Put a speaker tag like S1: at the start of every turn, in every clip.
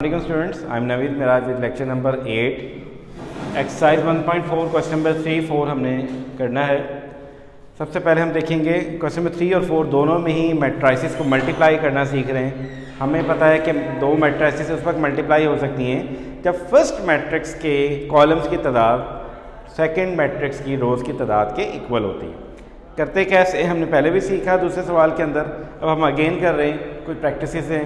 S1: Students, I am Naveed Miraj with lecture number 8 exercise 1.4 question number 3, 4 हमने करना है। सबसे पहले हम देखेंगे क्वेश्चन नंबर 3 और 4 दोनों में ही मैट्राइसिस को मल्टीप्लाई करना सीख रहे हैं। हमें पता है कि दो मैट्राइसिस उस वक्त मल्टीप्लाई हो सकती हैं जब फर्स्ट मैट्रिक्स के कॉलम्स की तादाद सेकंड मैट्रिक्स की रोज़ की तादाद के इक्वल होती है। करते कैसे हमने पहले भी सीखा दूसरे सवाल के अंदर, अब हम अगेन कर रहे हैं, कुछ प्रैक्टिसेस हैं।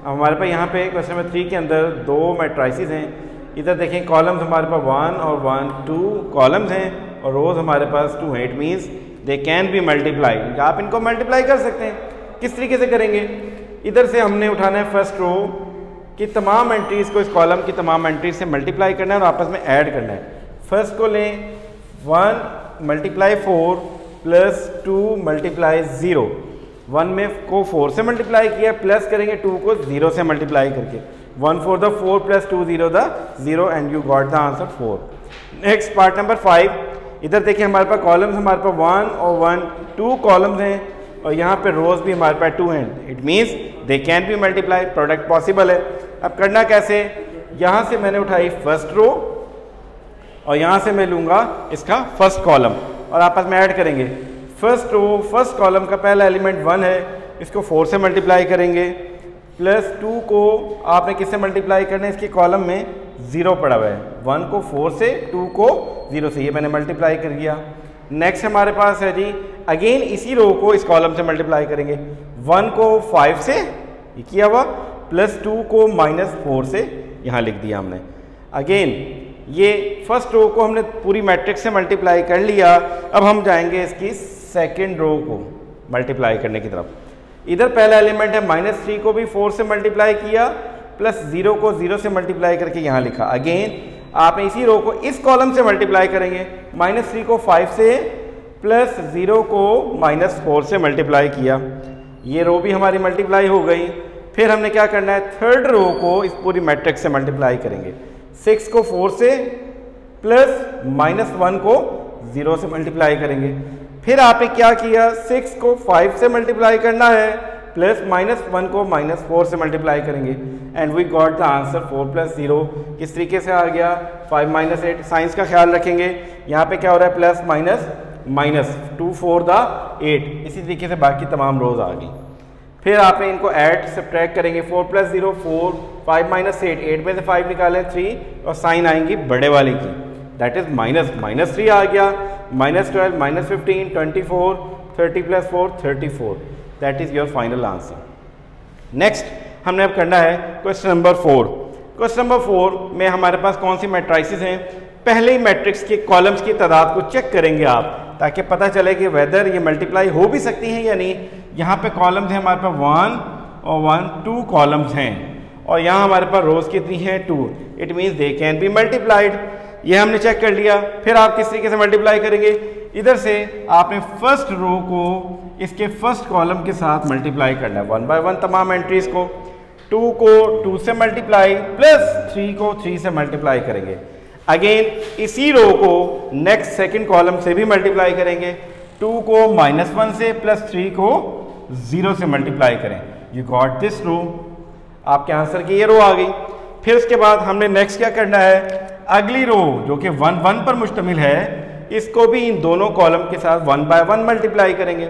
S1: हमारे पास यहाँ पे क्वेश्चन नंबर 3 के अंदर दो मैट्राइसिस हैं। इधर देखें कॉलम्स हमारे पास 1 और 1 2 कॉलम्स हैं और रोज़ हमारे पास 2 हैं। It means they can be multiply. आप इनको मल्टीप्लाई कर सकते हैं। किस तरीके से करेंगे? इधर से हमने उठाना है फर्स्ट रो की तमाम एंट्रीज़ को, इस कॉलम की तमाम एंट्रीज से मल्टीप्लाई करना है और आपस में ऐड करना है। फर्स्ट को लें 1 मल्टीप्लाई 4 प्लस 2 मल्टीप्लाई 0। 1 में को 4 से मल्टीप्लाई किया, प्लस करेंगे 2 को 0 से मल्टीप्लाई करके। 1 4 the 4 plus 2 0 the 0 and you got the answer 4। Next part number 5। इधर देखिए हमारे पास कॉलम्स हमारे पास 1 और 1 2 कॉलम्स हैं और यहाँ पे रोज भी हमारे पास 2 हैं। It means they can be multiply, product possible है। अब करना कैसे? यहाँ से मैंने उठाई फर्स्ट रो और यहाँ से मैं लूँगा इसका फर्स्ट कॉलम और आपस में ऐड करेंगे। फर्स्ट रो फर्स्ट कॉलम का पहला एलिमेंट 1 है, इसको 4 से मल्टीप्लाई करेंगे, प्लस 2 को आपने किससे मल्टीप्लाई करना है? इसके कॉलम में 0 पड़ा हुआ है। 1 को 4 से, 2 को 0 से, ये मैंने मल्टीप्लाई कर दिया। नेक्स्ट हमारे पास है जी अगेन इसी रो को इस कॉलम से मल्टीप्लाई करेंगे। 1 को 5 से ये किया हुआ, प्लस 2 को -4 से यहाँ लिख दिया हमने। अगेन ये फर्स्ट रो को हमने पूरी मैट्रिक्स से मल्टीप्लाई कर लिया। अब हम जाएंगे इसकी सेकेंड रो को मल्टीप्लाई करने की तरफ। इधर पहला एलिमेंट है -3 को भी 4 से मल्टीप्लाई किया, प्लस 0 को 0 से मल्टीप्लाई करके यहाँ लिखा। अगेन आपने इसी रो को इस कॉलम से मल्टीप्लाई करेंगे। -3 को 5 से, प्लस 0 को -4 से मल्टीप्लाई किया। ये रो भी हमारी मल्टीप्लाई हो गई। फिर हमने क्या करना है? थर्ड रो को इस पूरी मैट्रिक्स से मल्टीप्लाई करेंगे। 6 को 4 से, प्लस -1 को 0 से मल्टीप्लाई करेंगे। फिर आपने क्या किया? 6 को 5 से मल्टीप्लाई करना है, प्लस -1 को -4 से मल्टीप्लाई करेंगे and we got the answer 4 + 0। किस तरीके से आ गया? 5 - 8। साइंस का ख्याल रखेंगे। यहाँ पे क्या हो रहा है? Plus minus 2 4 the 8। इसी तरीके से बाकी तमाम रोज आ गई। फिर आपने इनको ऐड सब्ट्रैक्ट करेंगे। 4 + 0 4, 5 - 8, 8 में से 5 निकालें 3 और साइन आएंगी बड़े वाले की, दैट इज -3 आ गया। -12 -15 24 30 + 4 34। That is your final answer. Next हमने अब करना है क्वेश्चन नंबर 4। क्वेश्चन नंबर 4 में हमारे पास कौन सी मैट्राइसिस हैं? पहले ही मैट्रिक्स के कॉलम्स की तादाद को चेक करेंगे आप, ताकि पता चले कि वेदर ये मल्टीप्लाई हो भी सकती हैं या नहीं। यहाँ पे कॉलम्स हैं हमारे पास 1 और 1 2 कॉलम्स हैं और यहाँ हमारे पास रोज कितनी हैं? 2। It means they can be multiplied. ये हमने चेक कर लिया। फिर आप किस तरीके से मल्टीप्लाई करेंगे? इधर से आपने फर्स्ट रो को इसके फर्स्ट कॉलम के साथ मल्टीप्लाई करना है 1 बाय 1 तमाम एंट्रीज को। 2 को 2 से मल्टीप्लाई, प्लस 3 को 3 से मल्टीप्लाई करेंगे। अगेन इसी रो को नेक्स्ट सेकंड कॉलम से भी मल्टीप्लाई करेंगे। 2 को -1 से, प्लस 3 को 0 से मल्टीप्लाई करें। यू गॉट दिस रो। आपके आंसर की ये रो आ गई। फिर उसके बाद हमने नेक्स्ट क्या करना है? अगली रो जो कि 1 1 पर मुश्तमिल है, इसको भी इन दोनों कॉलम के साथ 1 बाय 1 मल्टीप्लाई करेंगे।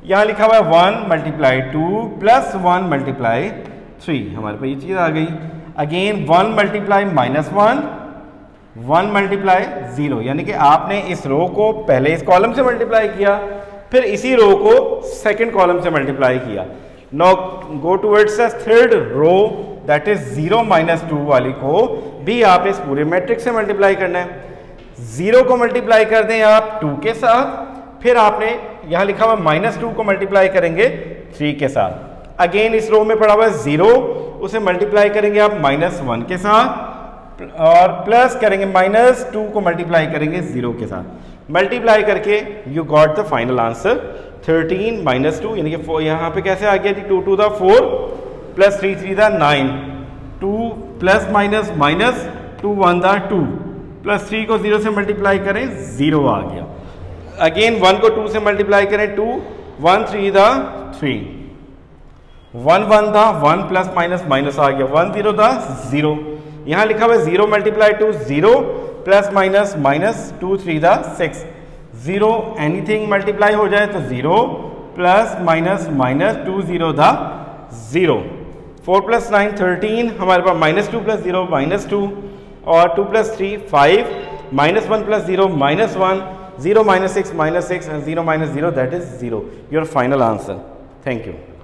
S1: यहाँ लिखा हुआ है 1 × 2 प्लस 1 × 3। हमारे पास ये चीज़ आ गई। अगेन 1 × -1 1 × 0, यानी कि आपने इस रो को पहले इस कॉलम से मल्टीप्लाई किया, फिर इसी रो को सेकंड कॉलम से मल्टीप्लाई किया। Now go towards the third row, that is 0 - 2 वाली को भी आपने इस पूरे मैट्रिक्स से मल्टीप्लाई करना है। 0 को मल्टीप्लाई कर दें आप 2 के साथ, फिर आपने यहाँ लिखा हुआ -2 को मल्टीप्लाई करेंगे 3 के साथ। अगेन इस रो में पड़ा हुआ है 0, उसे मल्टीप्लाई करेंगे आप -1 के साथ और प्लस करेंगे -2 को मल्टीप्लाई करेंगे 0 के साथ। मल्टीप्लाई करके you got the final answer 13 - 2, यानी कि 4। यहाँ पे कैसे आ गया जी? 2 2 the 4 plus 3 3 the 9, 2 plus minus 2 1 the 2, plus 3 को 0 से मल्टीप्लाई करें 0 आ गया। अगेन 1 को 2 से मल्टीप्लाई करें 2, 1 3 द 3। 1 1 था, 1 प्लस माइनस माइनस आ गया, 1 0 था 0, यहाँ लिखा हुआ है 0 multiply two 0 plus minus minus 2 3 था 6, 0 एनीथिंग मल्टीप्लाई हो जाए तो 0 प्लस माइनस माइनस 2 0 था 0, 4 प्लस 9 13, हमारे पास माइनस 2 प्लस 0 माइनस 2, और 2 plus 3 5, minus 1 plus 0 minus 1, 0 minus 6 minus 6 and 0 minus 0, that is 0. Your final answer. Thank you.